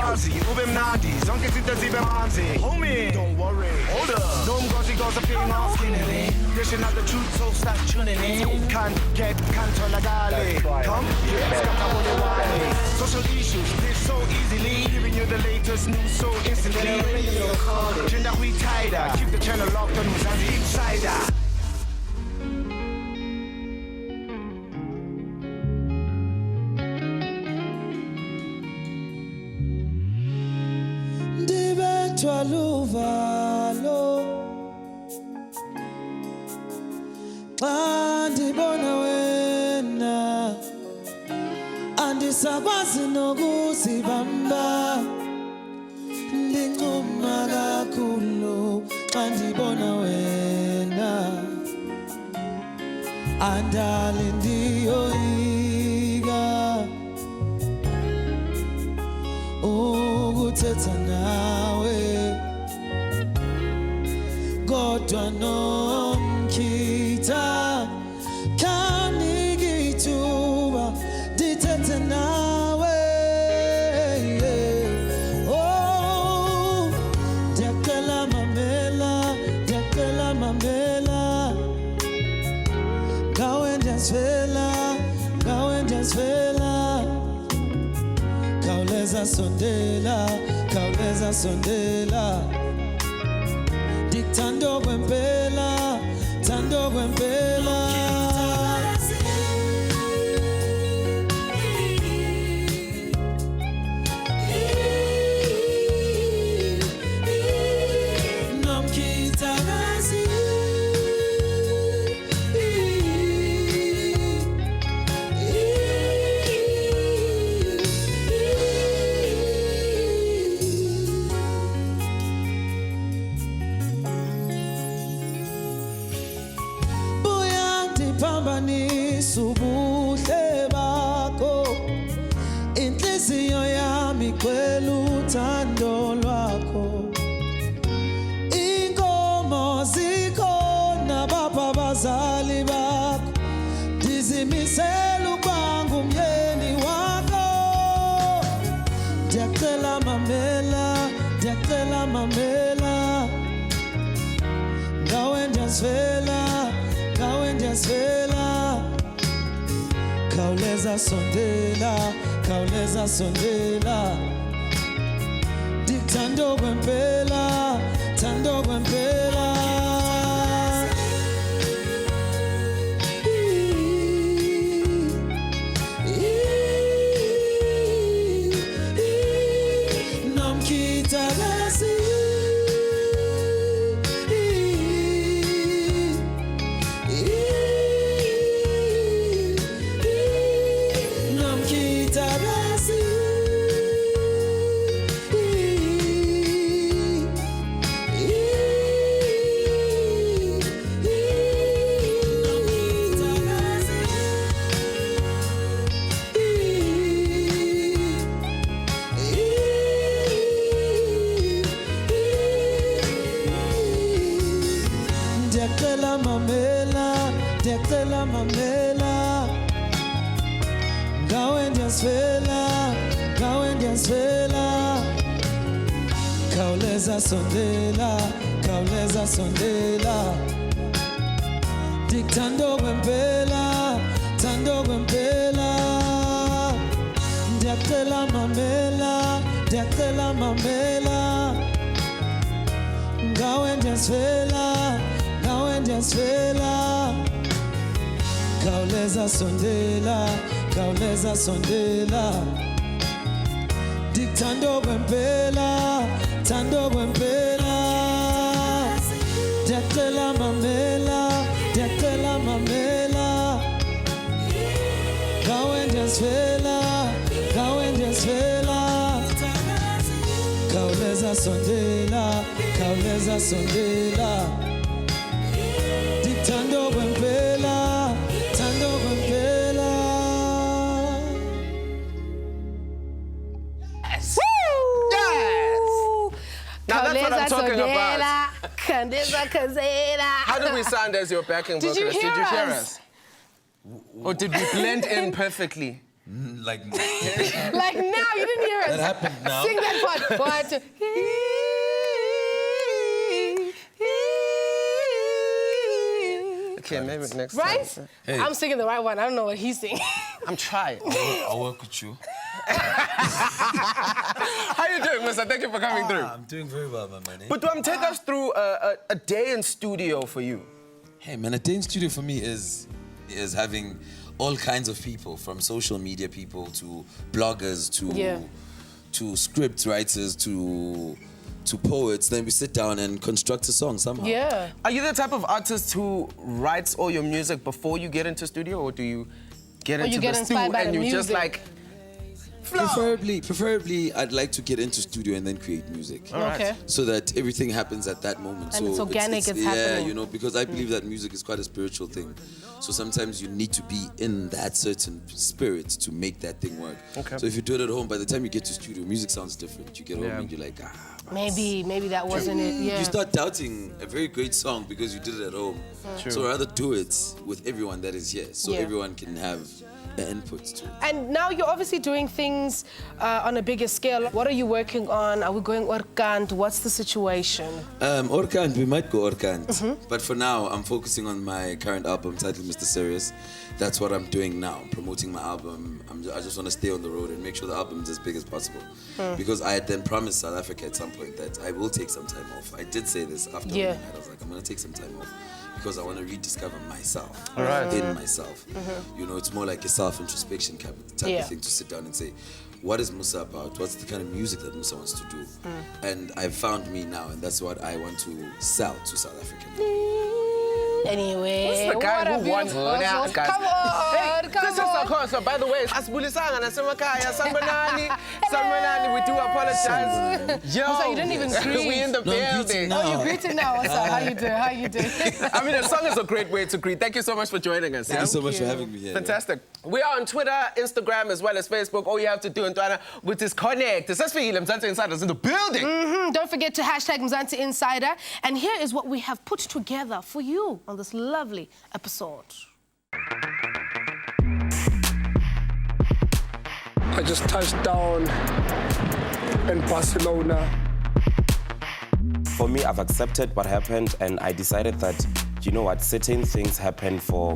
Yazi, ube mnadi, zonke izinto zibe manzi. Homie, don't worry, hold up. No mgozi goza being all skinny. Dishing out the truth, so start tuning in. Can't get, can't tolagale. Come, yes, got the wale. Social issues, live so easily. Giving you the latest news so instantly. Gender we tighter, keep the channel locked on Mzansi Insider. Luvalo xa ndibona wena andisakwazi nokuzibamba ndincuma kakhulu xa ndibona wena andali ndiyoyika ukuthetha nawe kodwa nomkhitha kanigithuba ndithethe nawe oh ndiyacela mamela ngawe ndiyazivela khawuleza sondela Thando kwempela nomkhithakazi phambanisa ubuhle bakho inhliziyo yami igcwele uthando lwakho inkomo zikhona bapha abazali bakho ndizimisela ukuba ngumyeni wakho ndiyacela mamela ngawe ndiyazivela khawuleza sondela ndithando kwempela nomkhithakazi ndiyacela mamela ngawe ndiyazivela khawuleza sondela ndikuthando kwempela ndiyacela mamela ngawe ndiyazivela khawuleza sondela ndikuthando kwempela ndiyacela mamela ngawe ndiyazivela khawuleza sondela ndikuthando kwempela Now that's what I'm talking about. How did we sound as your backing vocalist? Did you hear us? Or did we blend in perfectly? Like, Like now, you didn't hear us. That happened now. Sing that part. 1, 2. Okay, maybe next Right? time. Hey. I'm singing the right one. I don't know what he's singing. I'm trying. I'll work with you. How you doing, mister? Thank you for coming through. I'm doing very well, my man. But take us through a day in studio for you. Hey, man, a day in studio for me is having all kinds of people, from social media people to bloggers to script writers to poets. Then we sit down and construct a song somehow. Yeah. Are you the type of artist who writes all your music before you get into studio, or do you get into the studio and you just like flow? Preferably, I'd like to get into studio and then create music. Okay. So that everything happens at that moment. And so it's organic, it's happening. Yeah, you know, because I believe that music is quite a spiritual thing. So sometimes you need to be in that certain spirit to make that thing work. Okay. So if you do it at home, by the time you get to studio, music sounds different. You get home and you're like, Maybe that wasn't it. Yeah. You start doubting a very great song because you did it at home. So rather do it with everyone that is here, so everyone can have an input to it. And now you're obviously doing things on a bigger scale. What are you working on? Are we going Orkant? What's the situation? Orkant, we might go Orkant. But for now, I'm focusing on my current album titled Mr. Serious. That's what I'm doing now. I'm promoting my album. I just want to stay on the road and make sure the album is as big as possible. Because I had then promised South Africa at some point that I will take some time off. I did say this after the night. I was like, I'm going to take some time off because I want to rediscover myself in myself. You know, it's more like a self-introspection type of thing to sit down and say, what is Musa about? What's the kind of music that Musa wants to do? And I've found me now, and that's what I want to sell to South Africans. Anyway, Who's the guy what who wants Come on, Hey, come this is on. of course. So by the way, Asibulisanga nasemakaya Sanbanani, we do apologize. Yo, So you didn't even greet. we in the building. Oh, you're greeting now. What's up? How you doing? How you doing? I mean, the song is a great way to greet. Thank you so much for joining us. Thank you so much for having me here. Fantastic. We are on Twitter, Instagram, as well as Facebook. All you have to do, Ntwana, with this connect. This is Mzansi Insider in the building. Don't forget to hashtag Mzansi Insider. And here is what we have put together for you on this lovely episode. I just touched down in Barcelona. For me, I've accepted what happened, and I decided that, you know what, certain things happen for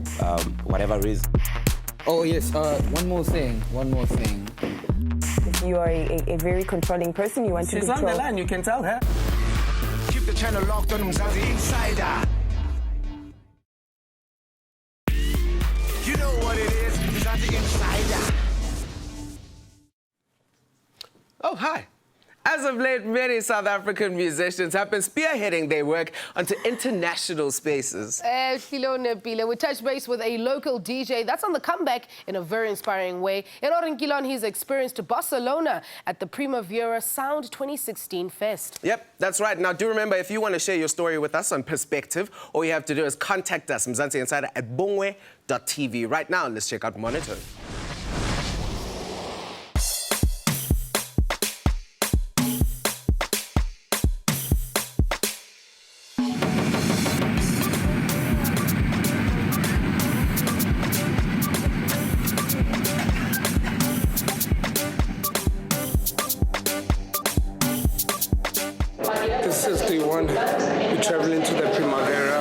whatever reason. Oh yes, one more thing. If you are a very controlling person, you want to She's control. on the line, you can tell her. Keep the channel locked on Mzansi Insider. You know what it is, Mzansi Insider. Oh, hi. As of late, many South African musicians have been spearheading their work onto international spaces. We touch base with a local DJ that's on the comeback in a very inspiring way. In Orenkilon, he's experienced Barcelona at the Primavera Sound 2016 Fest. Yep, that's right. Now, do remember, if you want to share your story with us on Perspective, all you have to do is contact us, Mzansi Insider at bongwe.tv. Right now, let's check out Monitor. This is day one. We're traveling to the Primavera,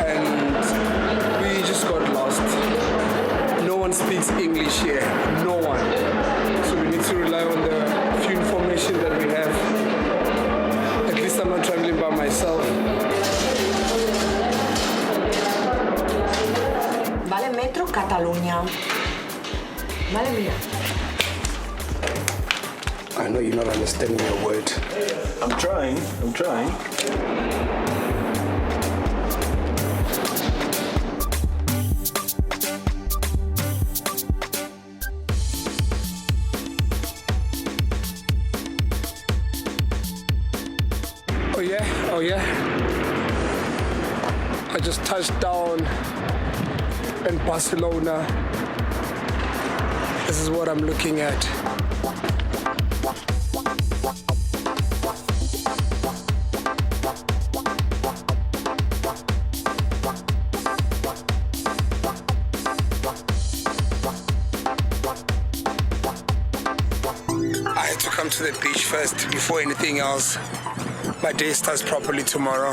and we just got lost. No one speaks English here. No one. So we need to rely on the few information that we have. At least I'm not traveling by myself. Vale metro Catalunya. Vale mira. I know you're not understanding a word. I'm trying. Oh yeah. I just touched down in Barcelona. This is what I'm looking at. had to come to the beach first before anything else. My day starts properly tomorrow.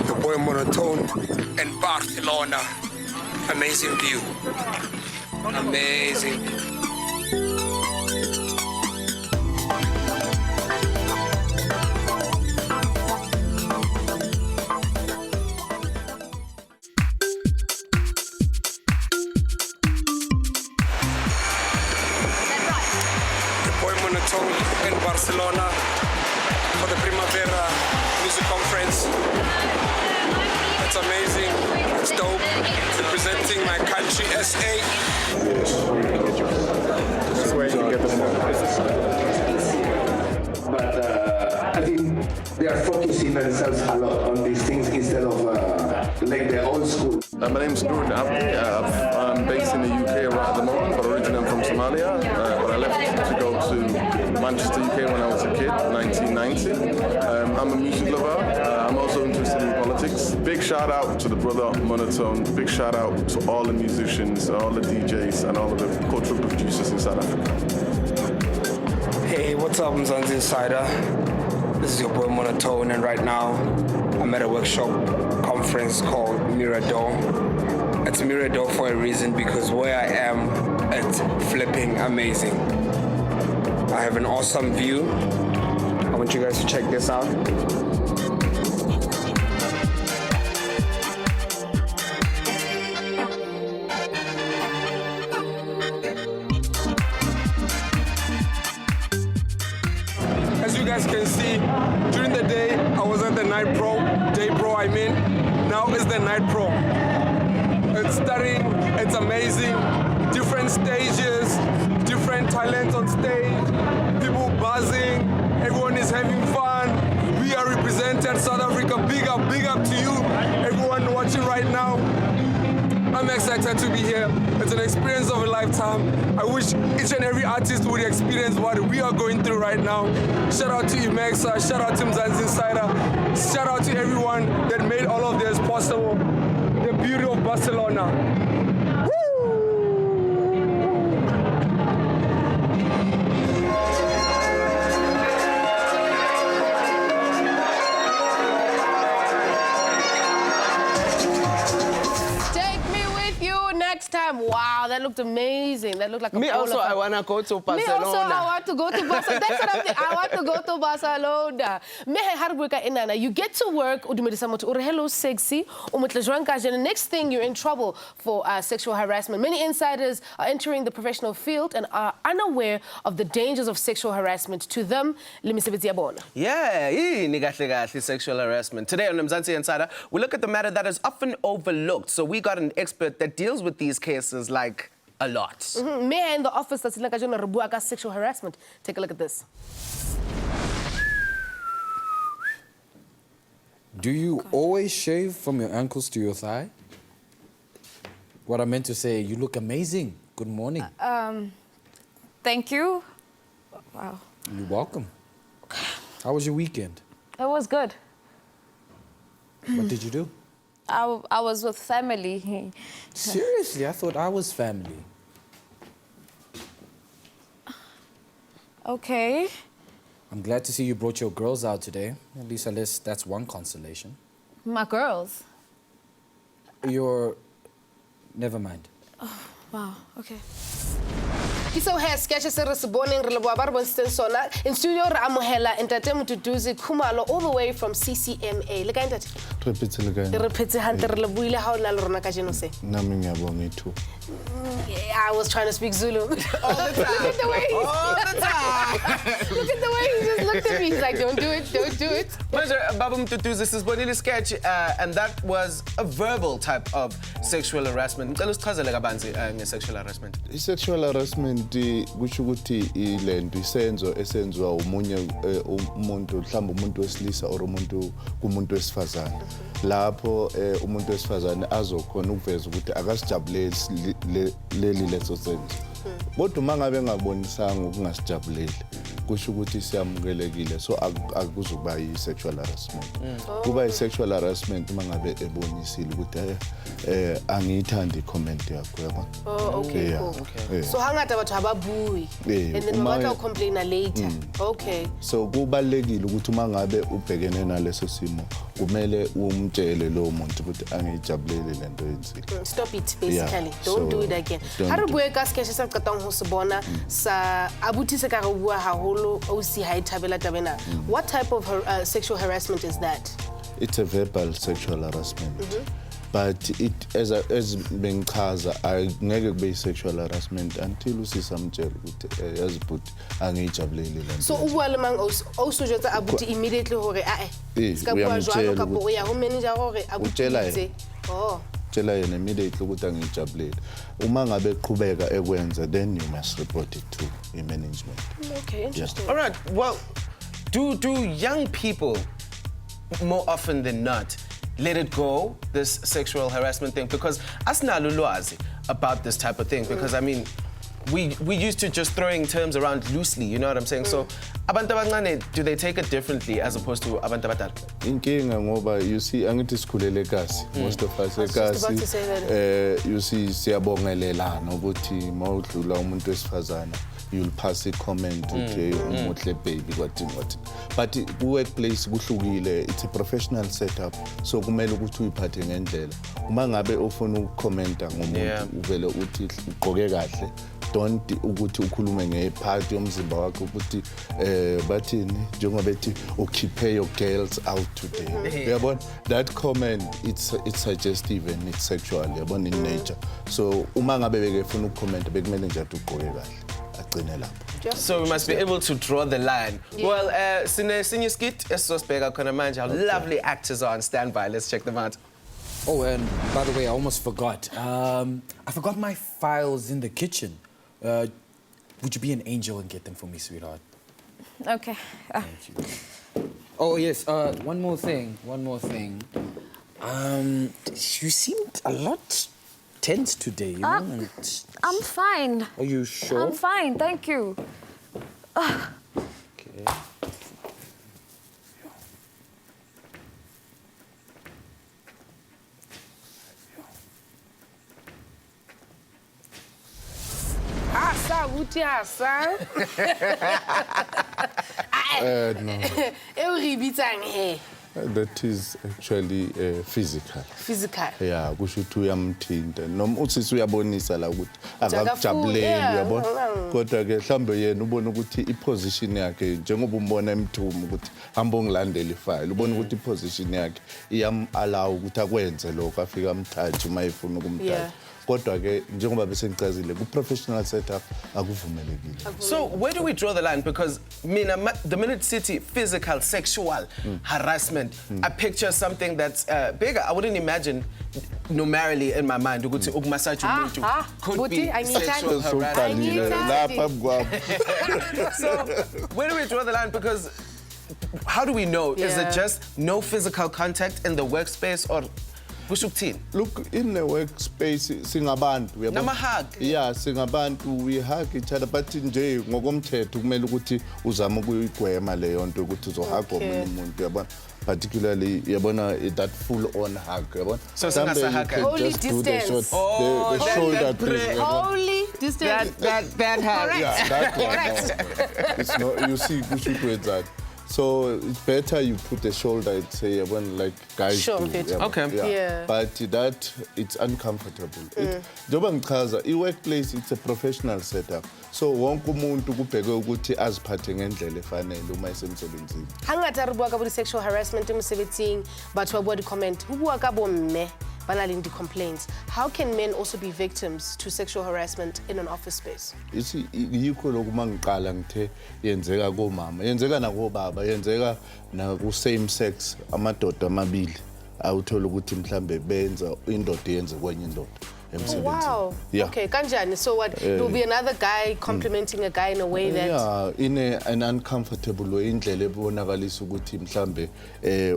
The boy Monotone and Barcelona. Amazing view. Amazing. In Barcelona for the Primavera Music Conference. It's amazing. It's dope. Representing my country, SA. This is where you get the But I think they are focusing themselves a lot on these things instead of like the old school. My name is Gurun Abdi. I'm based in the UK right at the moment, but originally I'm from Somalia. But I left to go to Manchester, UK when I was a kid, 1990. I'm a music lover. I'm also interested in politics. Big shout out to the brother Monotone. Big shout out to all the musicians, all the DJs, and all of the cultural producers in South Africa. Hey, what's up, Mzansi Insider? This is your boy Monotone, and right now I'm at a workshop conference called Mirador. It's Mirador for a reason, because where I am, it's flipping amazing. I have an awesome view. I want you guys to check this out. As you guys can see, during the day, I was at the night pro, day pro I mean. Now it's the night pro. It's stunning, it's amazing. Different stages, different talents on stage, people buzzing, everyone is having fun. We are represented South Africa. Big up to you, everyone watching right now. I'm excited to be here. It's an experience of a lifetime. I wish each and every artist would experience what we are going through right now. Shout out to Imexa, shout out to Mzansi Insider, shout out to everyone that made all of this possible. The beauty of Barcelona. Wow, that looked amazing. That looked like a Me also, I want to go to Barcelona. Me also, I want to go to Barcelona. That's what I'm saying. I want to go to Barcelona. Me inana. You get to work, hello sexy, and the next thing you're in trouble for sexual harassment. Many insiders are entering the professional field and are unaware of the dangers of sexual harassment. To them, Yeah, sexual harassment. Today on Mzansi Insider, we look at the matter that is often overlooked. So we got an expert that deals with these cases like a lot. Me in the office that's like a sexual harassment. Take a look at this. Do you always shave from your ankles to your thigh? What I meant to say, you look amazing. Good morning. Thank you. Wow. You're welcome. How was your weekend? It was good. What did you do? I was with family. Seriously, I thought I was family. Okay. I'm glad to see you brought your girls out today. At least that's one consolation. My girls? Never mind. Oh, wow, okay. Kiso hair sketches resubording sona in studio Ramuhela entertainment to do Kumalo all the way from CCMA. Look at that. Repeat hunter Labuila how la Lorna Kajenose. Me too. I was trying to speak Zulu. All the time. Look at the way All the time. Look at the way he just looked at me. He's like, don't do it, don't do it. Babum Tutu, this is Bonili sketch, and that was a verbal type of sexual harassment. Sexual harassment. Sexual harassment kusho ukuthi ilento isenzo esenzwa umunye umuntu mhlawumbe umuntu wesilisa or umuntu kumuntu wesifazane lapho umuntu wesifazane azokhona ukuveza ukuthi akasijabuleli leli leso senzo kodwa uma ngabe ngabonisanga ukungasijabuleli kusho ukuthi siyamukelekile so akuzukuba yi-sexual harassment kuba yi-sexual harassment uma ngabe ebonisile ukuthi angiyithandi i-comment yakho yabona. Okay, cool. So hangata batho ababui and then batho complain later. Okay. So kubalekile ukuthi uma ngabe ubhekene naleso simo kumele umtshele lo muntu ukuthi angijabulele lento yenzile. Stop it basically. Don't do it again. Ha re bue ka sketch sa qetang ho se bona sa abuti se ka re bua haholo o si ha ithabela tabena. What type of sexual harassment is that? It's a verbal sexual harassment. But it as bengichaza angeke kube sexual harassment until usisamtshela ukuthi yazibhuti angijabuleli lento. So ubua mang also jotsa abuti immediately hore ska bua jwalo ka bo ya ho manager hore abuti tshela yena immediately ukuthi angijabuleli. Uma ngabe eqhubeka ekwenza then you must report it to management. Okay, interesting. All right. Well, do young people more often than not let it go, this sexual harassment thing? Because asinalo ulwazi about this type of thing. Because I mean, we used to just throwing terms around loosely, you know what I'm saying? So, abantu abancane, do they take it differently as opposed to abantu abadala? Inkinga ngoba you see angithi sikhulele kasi most of us ekasi you see siyabongelelana ukuthi mawudlula umuntu wesifazana you'll pass a comment uthi umuhle baby kwathini but ku-workplace kuhlukile, it's a professional setup so kumele ukuthi uyiphathe ngendlela. Uma ngabe ufuna ukukhomenta ngomuntu uvele uthi ugqoke kahle, don't ukuthi ukhulume ngepart yomzimba wakho ukuthi bathini njengoba bethi ukhiphe your girls out today. Yabona that comment it's suggestive and it's sexual yabona in nature. So uma ngabe bekefuna ukukhomenta bekumele nje athi ugqoke kahle. So we must be able to draw the line. Well, senior skit, how lovely actors are on standby. Let's check them out. Oh, and by the way, I almost forgot. I forgot my files in the kitchen. Would you be an angel and get them for me, sweetheart? Okay. Thank you. Oh, yes. One more thing. You seemed a lot tense today, you know? I'm fine. Are you sure? I'm fine, thank you. Okay. Asa, buti asa. No. That is actually physical. Physical. Yeah, kusho ukuthi uyamthinta noma uthi uyabonisa la ukuthi akakujabuleli uyabona kodwa ke mhlambe yena ubona ukuthi iposition yakhe njengoba umbona emthuma ukuthi hamba ungilandele ifile ubona ukuthi iposition yakhe iyam allow ukuthi akwenze lokho afika amthathe uma efuna ukumthatha. Kodwa ke njengoba bese ngicazile ku professional setup akuvumelekile. So where do we draw the line? Because the minute city physical sexual harassment, I picture something that's bigger. I wouldn't imagine numerically in my mind ukuthi ukumassage umuntu could be sexual harassment. So where do we draw the line? Because how do we know? Is it just no physical contact in the workspace or look, in the workspace, singabantu. Nama-hug. Yeah, singabantu, we hug each other. But nje ngokomthetho kumele ukuthi uzama ukuyigwema leyo nto ukuthi uzohug omunye umuntu yabona. Particularly yabona that full on hug yabona. So singasahug. Holy distance. The shoulder thing. Holy distance. That hug. Yeah, that one. It's not, you see, we should do that. So it's better you put the shoulder, it's say, when like guys do. Okay. Yeah. But that, it's uncomfortable. Njoba ngichaza, i-workplace, it's a professional setup. So wonke umuntu kubheke ukuthi aziphathe ngendlela efanele uma esemsebenzini. Hangata re bua ka bo sexual harassment emsebetsing, batho ba bua di-comment. Ho bua ka bo mme ba na le di-complaints. How can men also be victims to sexual harassment in an office space? You see, yikho lokhu mangiqala ngithe yenzeka komama, yenzeka nakobaba, yenzeka na ku same sex amadoda amabili. Awuthola ukuthi mhlambe benza indoda yenze kwenye indoda. Oh, wow. Yeah. Okay, kanjani. So what? There will be another guy complimenting a guy in a way that. Yeah, in an uncomfortable way. Indlela ebonakalisa ukuthi mhlambe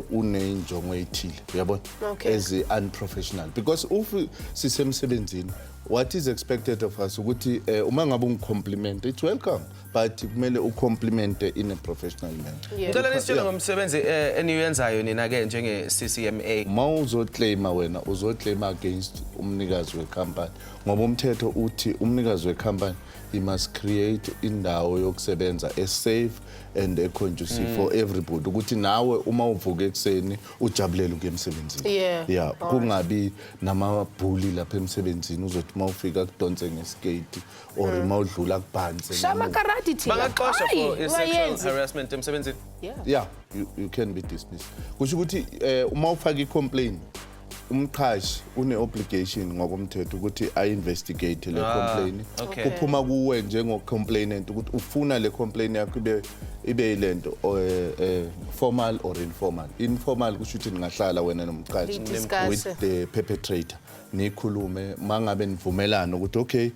unenjongo ethile, uyabona? Okay. As unprofessional. Because if sisemsebenzini what is expected of us ukuthi uma ngabe ungicompliment it's welcome but kumele ucompliment in a professional manner. Ngicela nisitshele ngomsebenzi eniyenzayo nina ke njenge CCMA. Uma uzoclaima wena uzoclaima against umnikazi wecompany ngoba umthetho uthi umnikazi wecompany he must create indawo yokusebenza safe and conducive for everybody ukuthi nawe uma uvuka ekseni ujabulele ukuya emsebenzini. Yeah, kungabi namabhuli lapha emsebenzini uzothi uma ufika kudonse ngeskate or uma udlula kubhanze. Shama karate team. Bangaxoshwa for sexual harassment emsebenzini. Yeah, you can be dismissed. Kusho ukuthi uma ufaka icomplaint umqhashi une obligation ngokomthetho ukuthi investigate le complaint. Kuphuma kuwe njengocomplainant ukuthi ufuna le complaint yakho ibe ilento formal or informal. Informal kusho ukuthi ningahlala wena nomqhashi with the perpetrator nikhulume mangabe nivumelana ukuthi okay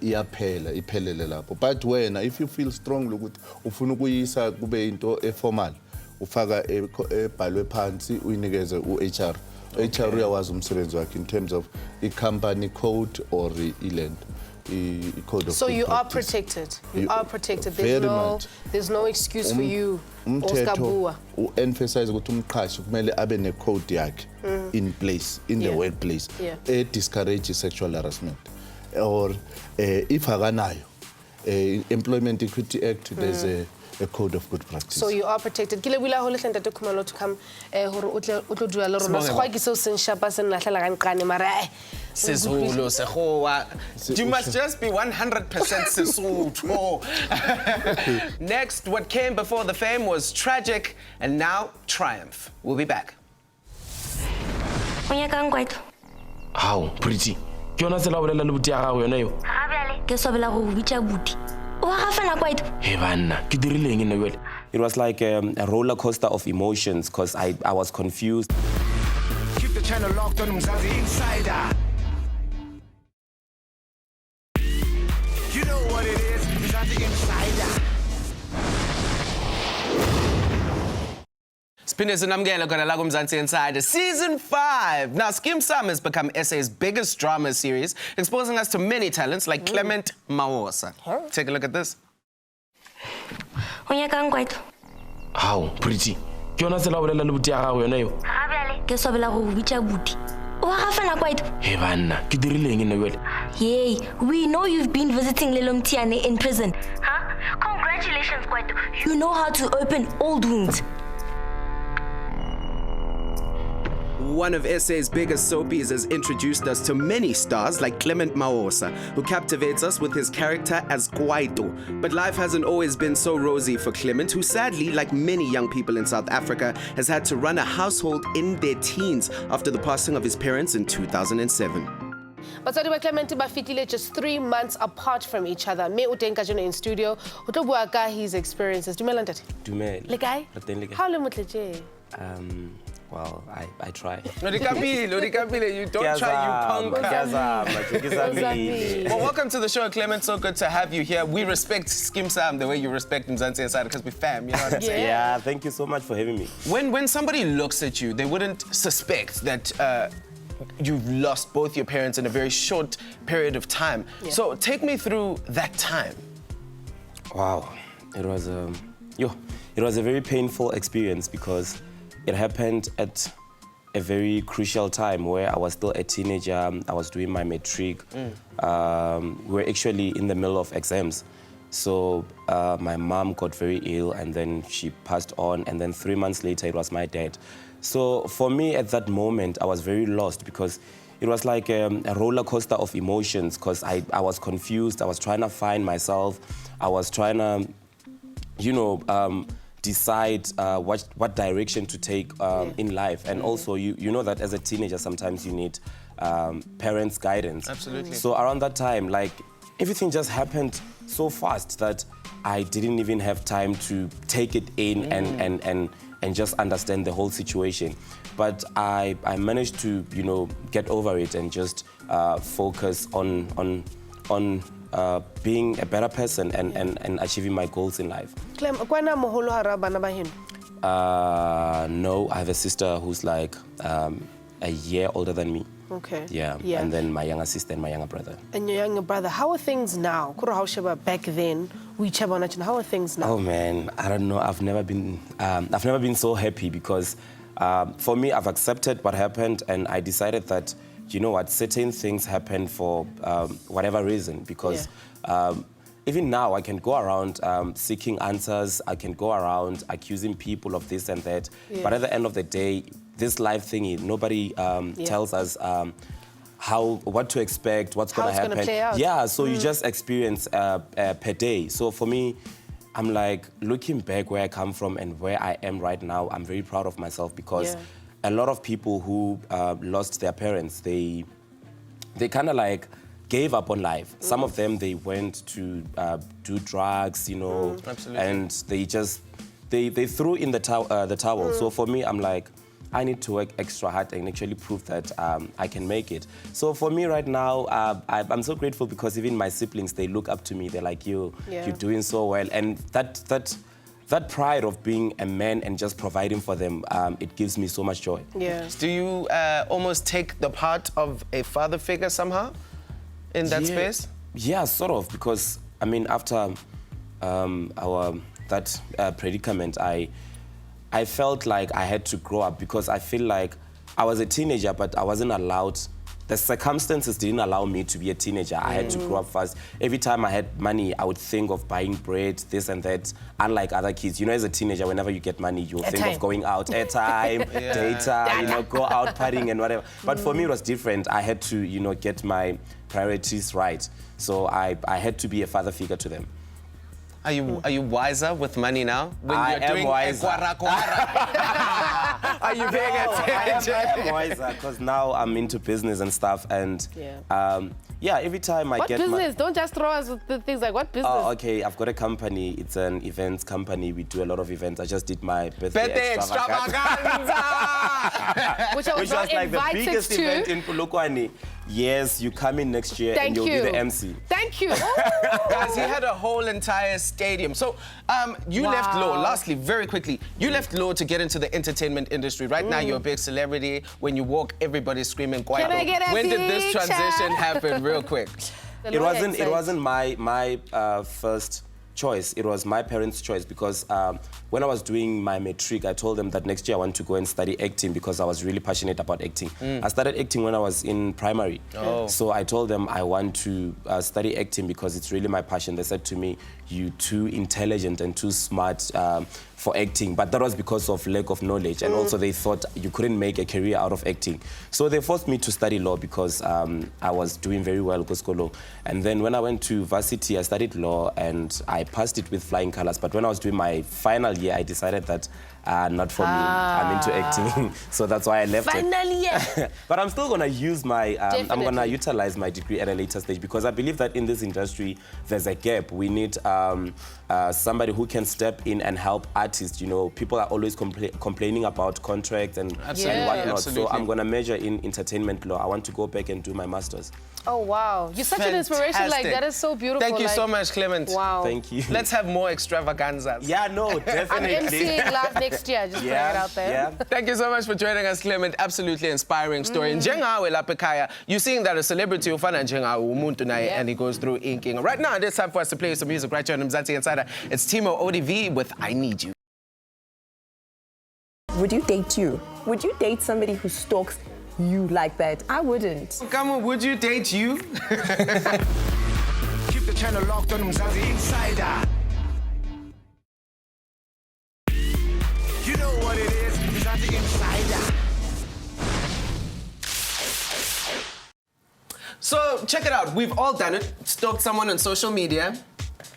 iyaphela iphelele lapho. But wena if you feel strong ukuthi ufuna ukuyisa kube into eformal ufaka ebhalwe phansi uyinikeze uHR. HR uyawazi umsebenzi wakhe in terms of i-company code or i-land. Code of so you are practice. protected. You are protected. There's no excuse for you. Umthetho emphasize ukuthi umqhashi kumele abe ne code yakhe in place in the workplace discourage sexual harassment or if akanayo Employment Equity Act there's a code of good practice. So you are protected. Kile wila ho le hlenda to khumalo to come hore o tlo dua le rona se ke so sen shapa sen lahlela ga nqane mara Sesotho sekgowa. You must just be 100% Sesotho. Next, what came before the fame was tragic and now triumph. We'll be back. How pretty. Ke yona tsela bolela le buti ya gago yona yo. Ga bjale ke sobela go bitša buti. It was like a roller coaster of emotions because I was confused. Keep the channel locked on Mzansi Insider. You know what it is, Mzansi Insider. Spinners and Amgela got a lago Mzansi Insider Season 5. Now, Skim Sam has become SA's biggest drama series, exposing us to many talents like Clement Mawosa. Take a look at this. How pretty. Ke yona tsela bolela le buti ya gago yona yo. Ga bjale ke sobela go bitša buti. O ga fela kwaito. He banna, ke dirileng ene wele. Yay, we know you've been visiting Lelo Mtiane in prison. Huh? Congratulations, kwaito. You know how to open old wounds. One of SA's biggest soapies has introduced us to many stars like Clement Mawosa, who captivates us with his character as Kwaito. But life hasn't always been so rosy for Clement, who sadly, like many young people in South Africa, has had to run a household in their teens after the passing of his parents in 2007. Batswadi ba Clement ba fitile just 3 months apart from each other. Me utenka jeno in studio. O tlo bua ka his experiences. Dumela ntate. Dumela. Le kae? How le motletse? Well, I try. No, you don't try, you punk. Well, welcome to the show, Clement. So good to have you here. We respect Skim Sam the way you respect Mzansi Insider because we're fam, you know what I'm saying? Yeah, thank you so much for having me. When somebody looks at you, they wouldn't suspect that you've lost both your parents in a very short period of time. So take me through that time. Wow, it was a very painful experience because it happened at a very crucial time where I was still a teenager. I was doing my matric. We were actually in the middle of exams. So my mom got very ill and then she passed on. And then 3 months later, it was my dad. So for me at that moment, I was very lost because it was like a roller coaster of emotions because I was confused. I was trying to find myself. I was trying to, decide what direction to take in life. And also, you know that as a teenager, sometimes you need parents' guidance. Absolutely. So around that time, like, everything just happened so fast that I didn't even have time to take it in and just understand the whole situation. But I managed to, get over it and just focus on being a better person and achieving my goals in life. Clem, kwana moholo hara bana ba heno? No, I have a sister who's like a year older than me. Okay. Yeah. And then my younger sister and my younger brother. And your younger brother, how are things now? Back then, how are things now? Oh man, I don't know. I've never been so happy because for me, I've accepted what happened, and I decided that, you know what, certain things happen for whatever reason. Because even now, I can go around seeking answers. I can go around accusing people of this and that. Yeah. But at the end of the day, this life thingy, nobody tells us what to expect, what's going to happen. Gonna play out. Yeah, so you just experience per day. So for me, I'm like, looking back where I come from and where I am right now, I'm very proud of myself because a lot of people who lost their parents, they kind of like gave up on life. Some of them, they went to do drugs, you know, and they just, they threw in the towel. So for me, I'm like, I need to work extra hard and actually prove that I can make it. So for me right now, I'm so grateful because even my siblings, they look up to me. They're like, you're doing so well. And that pride of being a man and just providing for them, it gives me so much joy. Yeah. Do you almost take the part of a father figure somehow in that space? Yeah, sort of, because, I mean, after that predicament, I felt like I had to grow up because I feel like I was a teenager, but I wasn't allowed. The circumstances didn't allow me to be a teenager. I had to grow up fast. Every time I had money, I would think of buying bread, this and that. Unlike other kids, you know, as a teenager, whenever you get money, you'll think of going out, airtime, data, you know, go out partying and whatever. But for me, it was different. I had to, you know, get my priorities right. So I had to be a father figure to them. Are you wiser with money now? When I you're am doing wiser. Are you paying attention? I am wiser because now I'm into business and stuff, and every time I what get business? Don't just throw us with the things like what business? Oh, okay, I've got a company. It's an events company. We do a lot of events. I just did my birthday extravaganza, which was like the biggest event in Polokwane. Yes, you come in next year and you'll be the MC. Thank you. Guys, he had a whole entire stadium. So you left law, lastly, very quickly, you left law to get into the entertainment industry. Right now, you're a big celebrity. When you walk, everybody's screaming, Can I get a when did this picture? transition happen, real quick? It wasn't my first choice. It was my parents' choice because when I was doing my matric, I told them that next year I want to go and study acting because I was really passionate about acting. I started acting when I was in primary. So I told them I want to study acting because it's really my passion. They said to me, you're too intelligent and too smart for acting, but that was because of lack of knowledge, and also they thought you couldn't make a career out of acting. So they forced me to study law because I was doing very well at school. And then when I went to varsity, I studied law and I passed it with flying colors. But when I was doing my final year, I decided that not for me. I'm into acting, so that's why I left it. But I'm still gonna use my, I'm gonna utilize my degree at a later stage because I believe that in this industry there's a gap. We need somebody who can step in and help artists. You know, people are always complaining about contracts and whatnot. So I'm gonna major in entertainment law. I want to go back and do my master's. Oh, wow. You're such an inspiration. Like, that is so beautiful. Thank you so much, Clement. Wow. Thank you. Let's have more extravaganzas. Yeah, no, definitely. I'm MCing live next year. Just putting it out there. Thank you so much for joining us, Clement. Absolutely inspiring story. Njengawe lapha ekhaya, you're seeing that a celebrity ufana njengawe umuntu naye and he goes through inking. Right now, it's time for us to play some music right here on Mzansi Insider. It's Timo ODV with I Need You. Would you date you? Would you date somebody who stalks you like that? I wouldn't. Come on, would you date you? Keep the channel locked on Mzansi Insider. You know what it is, Mzansi Insider. So check it out. We've all done it. Stalked someone on social media.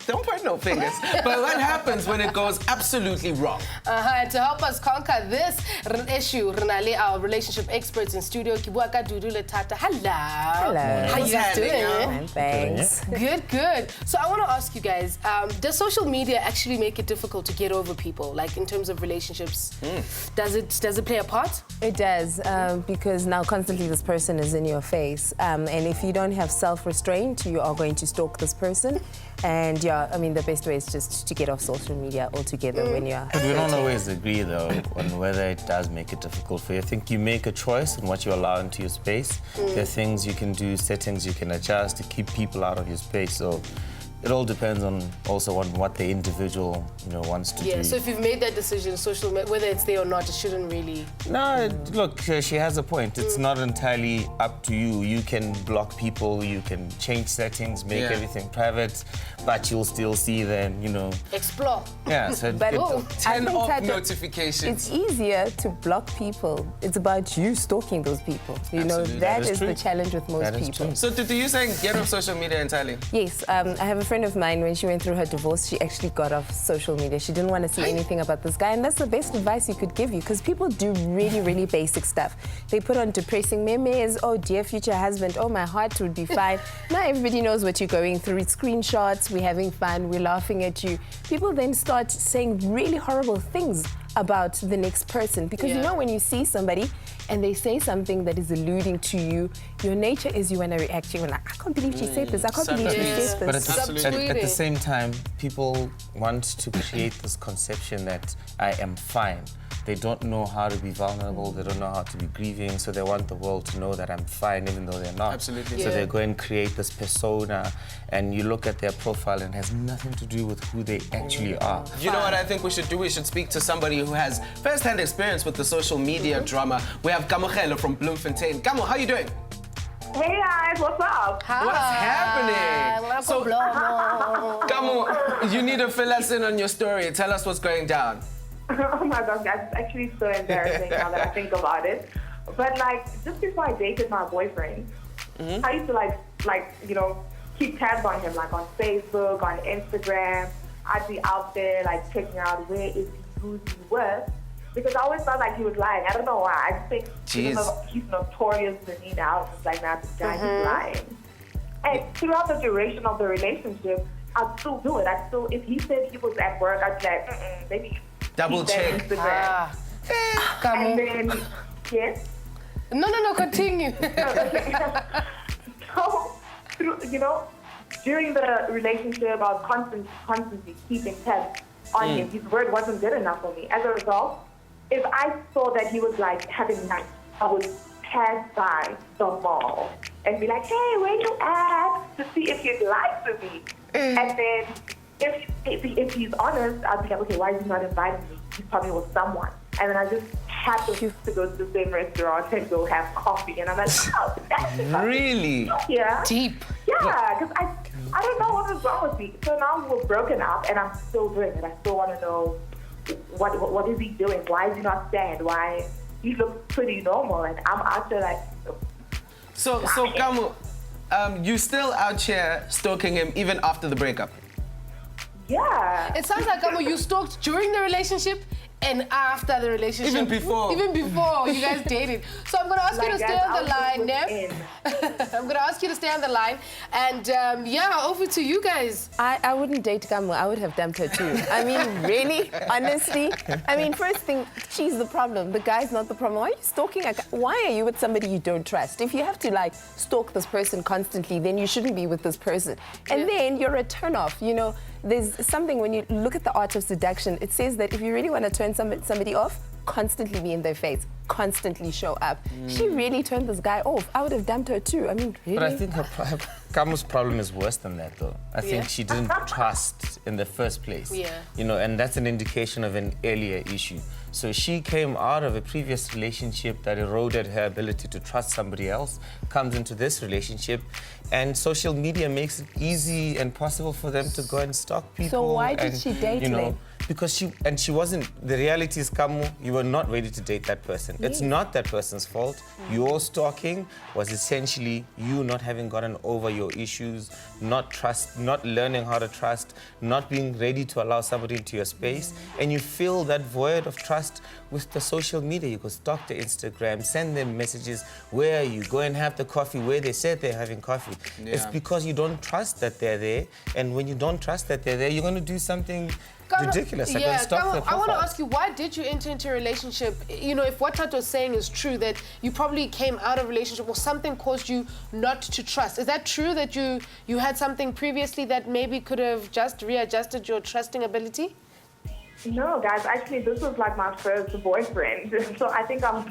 Don't point no fingers. But what happens when it goes absolutely wrong? To help us conquer this issue, Renali, our relationship experts in studio, Kibuaka Dudule Tata. Hello. How you guys doing? Thanks. Good, good. So I want to ask you guys, does social media actually make it difficult to get over people, like in terms of relationships? Does it play a part? It does, because now constantly this person is in your face. And if you don't have self-restraint, you are going to stalk this person. And yeah, I mean, the best way is just to get off social media altogether when you're... But we don't always agree, though, on whether it does make it difficult for you. I think you make a choice in what you allow into your space. There are things you can do, settings you can adjust to keep people out of your space. So it all depends on what the individual, wants to do. Yeah, so if you've made that decision, social media, whether it's there or not, it shouldn't really... No, look, she has a point. It's not entirely up to you. You can block people, you can change settings, make everything private, but you'll still see them, Explore. Yeah, so... But turn off notifications. It's easier to block people. It's about you stalking those people. You know, that is the challenge with most people. So do you saying get off social media entirely? Yes, I have a friend of mine, when she went through her divorce, she actually got off social media. She didn't want to see anything about this guy, and that's the best advice you could give you, because people do really, really basic stuff. They put on depressing memes, oh, dear future husband, oh, my heart would be fine. Now everybody knows what you're going through. It's screenshots, we're having fun, we're laughing at you. People then start saying really horrible things about the next person, because you know when you see somebody and they say something that is alluding to you, your nature is you want to react. You're like, I can't believe she said this, I can't believe she said this. But at the same time, people want to create this conception that I am fine. They don't know how to be vulnerable, they don't know how to be grieving, so they want the world to know that I'm fine even though they're not. Absolutely. So they go and create this persona, and you look at their profile and it has nothing to do with who they actually are. You know what I think we should do? We should speak to somebody who has first-hand experience with the social media drama. We have Kamogelo from Bloemfontein. Kamo, how you doing? Hey guys, what's up? Hi. What's happening? So, Kamo, you need to fill us in on your story. Tell us what's going down. Oh my gosh, that's actually so embarrassing now that I think about it. But like, just before I dated my boyfriend, I used to keep tabs on him, like on Facebook, on Instagram. I'd be out there like checking out where is he, who's he with, because I always felt like he was lying. I don't know why. I just think he's notorious to me now. It's like, nah, this guy is lying. And throughout the duration of the relationship, I'd still do it. If he said he was at work, I'd be like, maybe double check. And then, yes? No, continue. So, during the relationship, I was constantly keeping tabs on him. His word wasn't good enough for me. As a result, if I saw that he was like having nights, I would pass by the mall and be like, hey, where you at? To see if he'd lie to me. And then if he's honest, I'd be like, okay, why is he not inviting me? He's probably with someone. And then I just happened to go to the same restaurant and go have coffee. And I'm like, oh, that's really? Yeah. Deep. Yeah, because I don't know what was wrong with me. So now we're broken up and I'm still doing it. I still want to know what is he doing? Why is he not sad? Why? He looks pretty normal and I'm out there like... So Kamu, you still out here stalking him even after the breakup? Yeah. It sounds like you stalked during the relationship and after the relationship. Even before you guys dated. So I'm going to ask you to stay on the line, Nev. I'm going to ask you to stay on the line. And over to you guys. I wouldn't date Kamu. I would have dumped her too. I mean, really? Honestly? I mean, first thing, she's the problem. The guy's not the problem. Why are you stalking a guy? Why are you with somebody you don't trust? If you have to stalk this person constantly, then you shouldn't be with this person. And then you're a turn-off, There's something when you look at the art of seduction, it says that if you really want to turn somebody off, constantly be in their face, constantly show up. She really turned this guy off. I would have dumped her too. I mean, really? But I think Kamu's problem is worse than that, though. I think she didn't trust in the first place. Yeah. And that's an indication of an earlier issue. So she came out of a previous relationship that eroded her ability to trust somebody else, comes into this relationship, and social media makes it easy and possible for them to go and stalk people. So why did she date him? Because she wasn't, the reality is, Kamu, you were not ready to date that person. Yes. It's not that person's fault. Your stalking was essentially you not having gotten over your issues, not learning how to trust, not being ready to allow somebody into your space, and you fill that void of trust with the social media. You go stalk the Instagram, send them messages, where are you? Go and have the coffee where they said they're having coffee. Yeah. It's because you don't trust that they're there, and when you don't trust that they're there, you're going to do something ridiculous. I Yeah, couldn't stop the I want to profile. ask you, why did you enter into a relationship? You know, if what Tato's saying is true, that you probably came out of a relationship or something caused you not to trust. Is that true that you had something previously that maybe could have just readjusted your trusting ability? No, guys, actually, this was like my first boyfriend. So I think I'm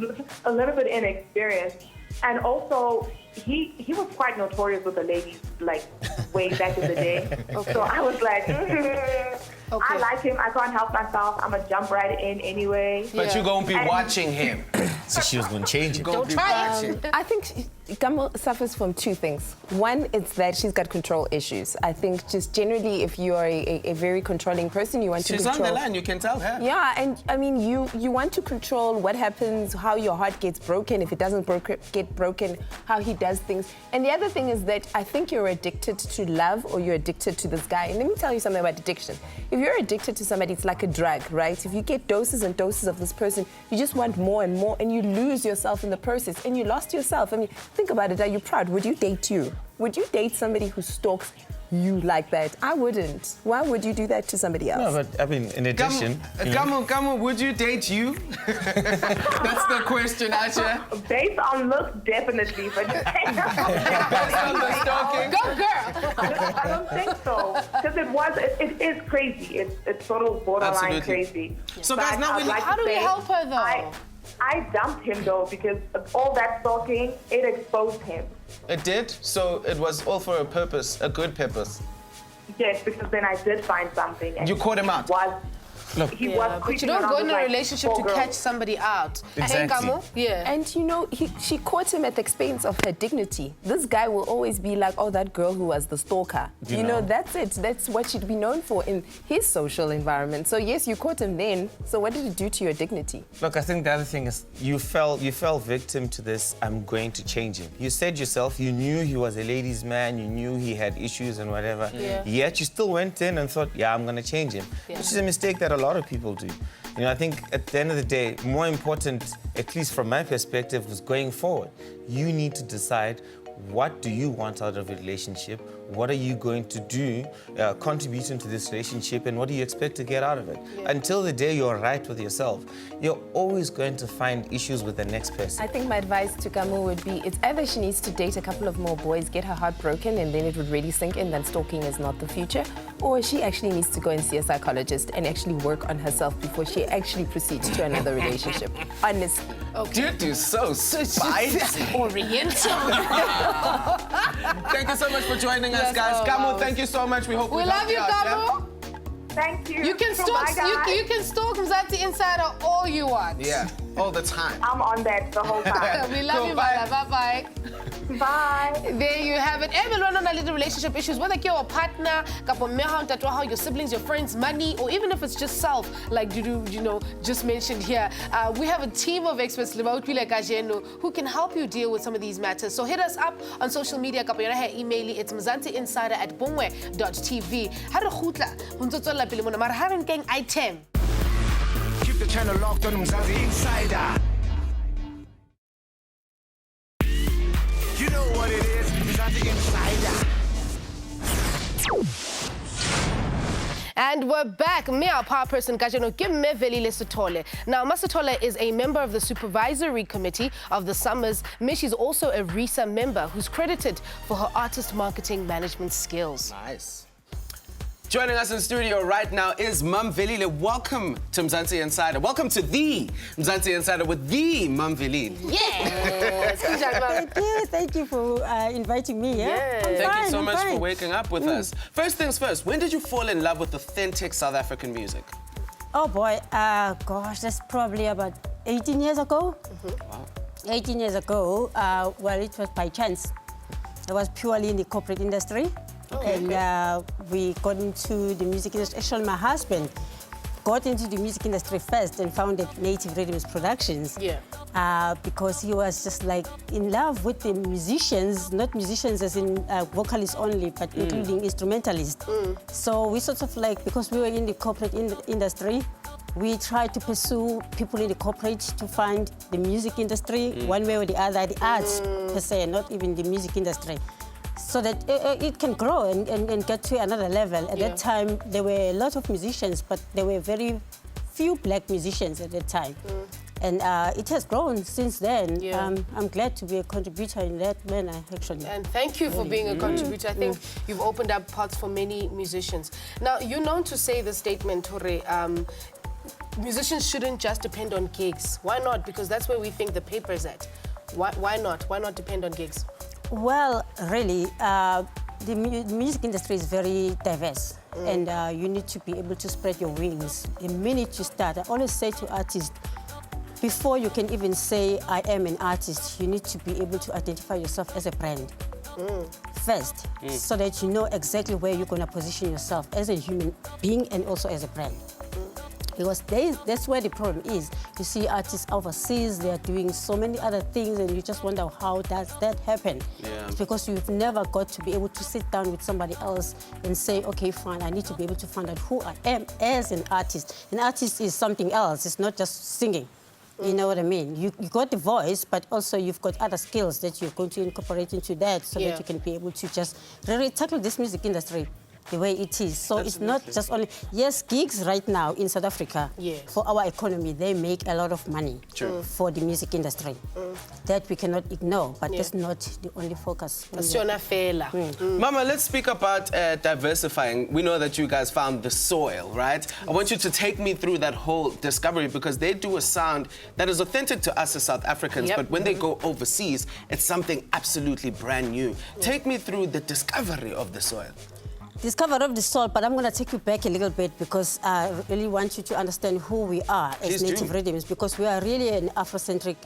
a little bit inexperienced. And also, he was quite notorious with the ladies, like, way back in the day. Okay. So I was like, I like him. I can't help myself. I'm going to jump right in anyway. But you're going to be watching him. So she was going to change it. Don't try it. I think Gamo suffers from two things. One is that she's got control issues. I think just generally, if you are a very controlling person, you want to control. She's on the line, you can tell her. Yeah, and I mean, you want to control what happens, how your heart gets broken, if it doesn't get broken, how he does things. And the other thing is that I think you're addicted to love or you're addicted to this guy. And let me tell you something about addiction. If you're addicted to somebody, it's like a drug, right? If you get doses and doses of this person, you just want more and more, and you lose yourself in the process, and you lost yourself. I mean, think about it. Are you proud? Would you date you? Would you date somebody who stalks you like that? I wouldn't. Why would you do that to somebody else? No, but I mean, in addition... Gamo, would you date you? That's the question, Asha. Based on looks, definitely. But based on the stalking? Go, girl! I don't think so. Because it is crazy. It's sort of borderline Absolutely. crazy. So, guys, now how do we help her, though? I dumped him, though, because of all that stalking, it exposed him. It did? So it was all for a purpose, a good purpose? Yes, because then I did find something. And You caught him out? He was But you don't go in a relationship to catch somebody out. Exactly. Yeah. And you know, she caught him at the expense of her dignity. This guy will always be like, oh, that girl who was the stalker. You know, that's it. That's what she'd be known for in his social environment. So yes, you caught him then. So what did it do to your dignity? Look, I think the other thing is you fell victim to this, I'm going to change him. You said yourself, you knew he was a ladies' man, you knew he had issues and whatever. Yeah. Yet you still went in and thought, yeah, I'm going to change him. Yeah. Which is a mistake that a lot of people do. You know, I think at the end of the day, more important, at least from my perspective, was going forward. You need to decide, what do you want out of a relationship? What are you going to do, contributing to this relationship, and what do you expect to get out of it? Yeah. Until the day you're right with yourself, you're always going to find issues with the next person. I think my advice to Kamu would be, it's either she needs to date a couple of more boys, get her heart broken, and then it would really sink in that stalking is not the future, or she actually needs to go and see a psychologist and actually work on herself before she actually proceeds to another relationship. Honestly. Okay. Dude, you're so spicy. Oriental. Thank you so much for joining us, Yes, guys. oh, Kamu, wow. thank you so much. We hope We love you, Kamu. Thank you. You can stalk. You can stalk Mzansi Insider all you want. Yeah, all the time. I'm on that the whole time. We love you, bye. Bye. Bye. There you have it. Everyone on a little relationship issues, whether you're a partner, your siblings, your friends, money, or even if it's just self, like you know, just mentioned here. We have a team of experts who can help you deal with some of these matters. So hit us up on social media. Email it's mzansiinsider@bongwe.tv. Item. Keep the channel locked on Mzansi Insider. You know what it is, Mzansi Insider. And we're back. Me, our power person, Kajano, give me Veli Lesotole. Now, Masotole is a member of the supervisory committee of the Summers. She's also a RISA member who's credited for her artist marketing management skills. Nice. Joining us in studio right now is Mam Velile. Welcome to Mzansi Insider. Welcome to the Mzansi Insider with the Mam Velile. Yes. Thank you for inviting me. Yeah. Thank you so much for waking up with us. First things first, when did you fall in love with authentic South African music? Oh boy, gosh, that's probably about 18 years ago. Wow. 18 years ago, well, it was by chance. I was purely in the corporate industry. And we got into the music industry. Actually, my husband got into the music industry first and founded Native Rhythms Productions. Yeah. Because he was just like in love with the musicians, not musicians as in vocalists only, but including instrumentalists. So we sort of like, because we were in the corporate industry, we tried to pursue people in the corporate to find the music industry one way or the other, the arts per se, not even the music industry. so that it can grow and get to another level. At that time, there were a lot of musicians, but there were very few black musicians at that time. And it has grown since then. I'm glad to be a contributor in that manner, actually. And thank you for being a contributor. I think you've opened up paths for many musicians. Now, you're known to say the statement, Hore, musicians shouldn't just depend on gigs. Why not? Because that's where we think the paper's at. Why not? Why not depend on gigs? Well, really, the music industry is very diverse. And you need to be able to spread your wings. The minute you start, I always say to artists, before you can even say, I am an artist, you need to be able to identify yourself as a brand first, so that you know exactly where you're going to position yourself as a human being and also as a brand. Because that's where the problem is. You see artists overseas, they are doing so many other things, and you just wonder, how does that happen? It's because you've never got to be able to sit down with somebody else and say, okay, fine, I need to be able to find out who I am as an artist. An artist is something else. It's not just singing. You know what I mean? You got the voice, but also you've got other skills that you're going to incorporate into that, so that you can be able to just really tackle this music industry the way it is. So it's not just only... Yes, gigs right now in South Africa, for our economy, they make a lot of money for the music industry. That we cannot ignore, but that's not the only focus. Mama, let's speak about diversifying. We know that you guys found the soil, right? I want you to take me through that whole discovery, because they do a sound that is authentic to us as South Africans, but when they go overseas, it's something absolutely brand new. Take me through the discovery of the soil. Discover of the soul, but I'm going to take you back a little bit, because I really want you to understand who we are as Native Rhythms, because we are really an Afrocentric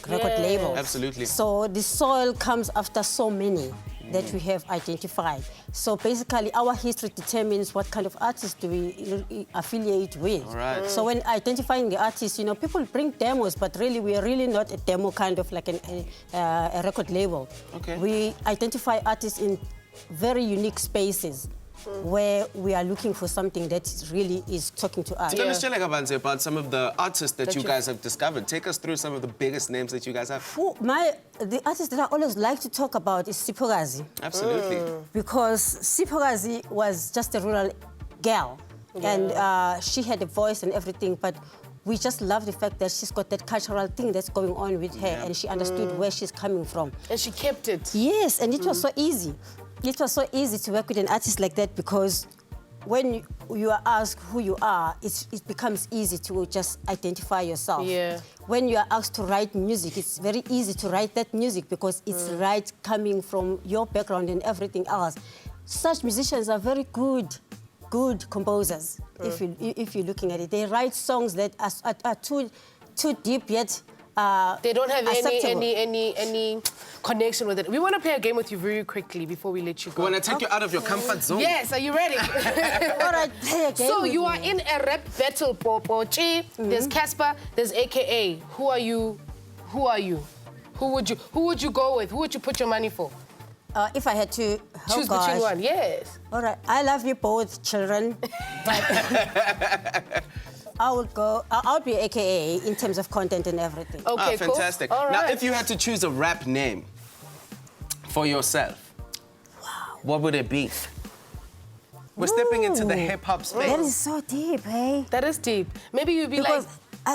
record label. Absolutely. So the soil comes after so many that we have identified. So basically, our history determines what kind of artists do we affiliate with. So when identifying the artists, you know, people bring demos, but really we are really not a demo kind of like a record label. We identify artists in very unique spaces where we are looking for something that really is talking to us. Tell us about some of the artists that you guys have discovered. Take us through some of the biggest names that you guys have. The artist that I always like to talk about is Sipokazi. Absolutely. Because Sipokazi was just a rural girl, and she had a voice and everything, but we just love the fact that she's got that cultural thing that's going on with her, and she understood where she's coming from. And she kept it. Yes, and it was so easy. It was so easy to work with an artist like that, because when you are asked who you are, it becomes easy to just identify yourself. When you are asked to write music, it's very easy to write that music, because it's right coming from your background and everything else. Such musicians are very good composers, if you're looking at it. They write songs that are too deep, yet they don't have any connection with it. We want to play a game with you very quickly before we let you go. We want to take you out of your comfort zone. Yes, are you ready? All right, play a game. So you are in a rap battle, Pochi. There's Casper, there's AKA. Who are you? Who are you? Who would you go with? Who would you put your money for? If I had to choose between one, yes. All right, I love you both, children. But I'll be AKA in terms of content and everything. Okay, fantastic. Cool. Now, if you had to choose a rap name for yourself, what would it be? We're stepping into the hip-hop space. That is so deep, hey? That is deep. Maybe you'd be like...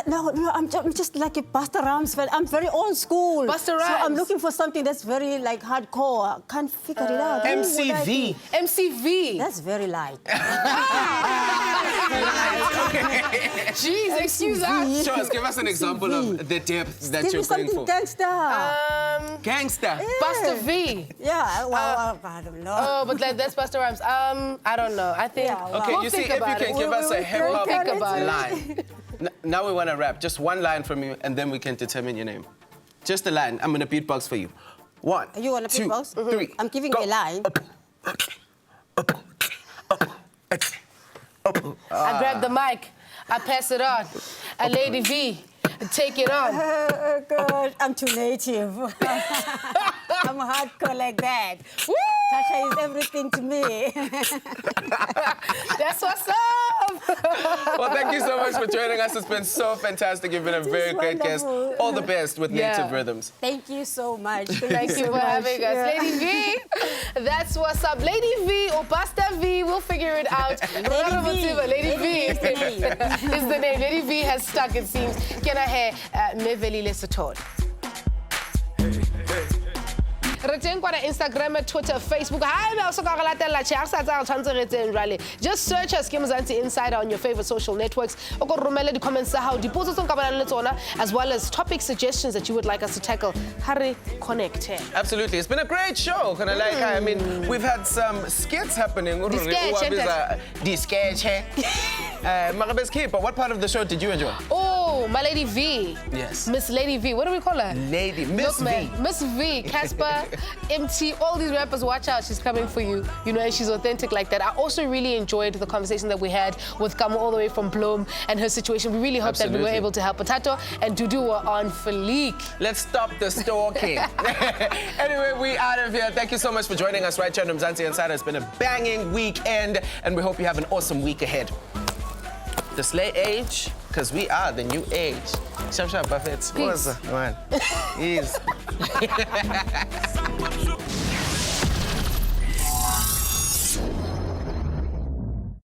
No, I'm just like a Busta Rhymes fan. I'm very old school. Busta Rhymes. So I'm looking for something that's very like hardcore. I can't figure it out. MCV. MCV. That's very light. Jeez, excuse us. Show us, give us an example of the depth that you're going for. Gangster. Gangster. Busta V. Yeah, well, I don't know. Oh, but that's Busta Rhymes. I don't know. I think. Okay, you see, if you can give us a hip-hop line. Now we want to rap. Just one line from you, and then we can determine your name. Just a line. I'm going to beatbox for you. 1, you want to 2, beatbox? 3. I'm giving you a line. I grab the mic. I pass it on. A Lady V. Take it on. Oh, God. I'm too native. I'm hardcore like that. Woo! Tasha is everything to me. That's what's up. Well, thank you so much for joining us. It's been so fantastic. You've been a very great guest. All the best with Native Rhythms. Thank you so much. Thank you for having us. Lady V, that's what's up. Lady V or Pastor V, we'll figure it out. Lady V is the name. Lady V has stuck, it seems. Can I hear Meveli Lesotho? Instagram, Twitter, Facebook. Just search us Mzansi Insider on your favorite social networks. As well as topic suggestions that you would like us to tackle. Hurry, connect. Absolutely. It's been a great show. I mean, we've had some skits happening. But what part of the show did you enjoy? Oh, my Lady V. Yes. Miss Lady V. What do we call her? Miss V. Miss V. Casper, MT, all these rappers, watch out. She's coming for you. You know, and she's authentic like that. I also really enjoyed the conversation that we had with Kamo all the way from Bloem and her situation. We really hope that we were able to help. Potato and Dudu were on fleek. Let's stop the stalking. Anyway, we out of here. Thank you so much for joining us right here on Mzansi Insider. It's been a banging weekend, and we hope you have an awesome week ahead. The slay age, because we are the new age. Shap shap buffets. Peace. Ease.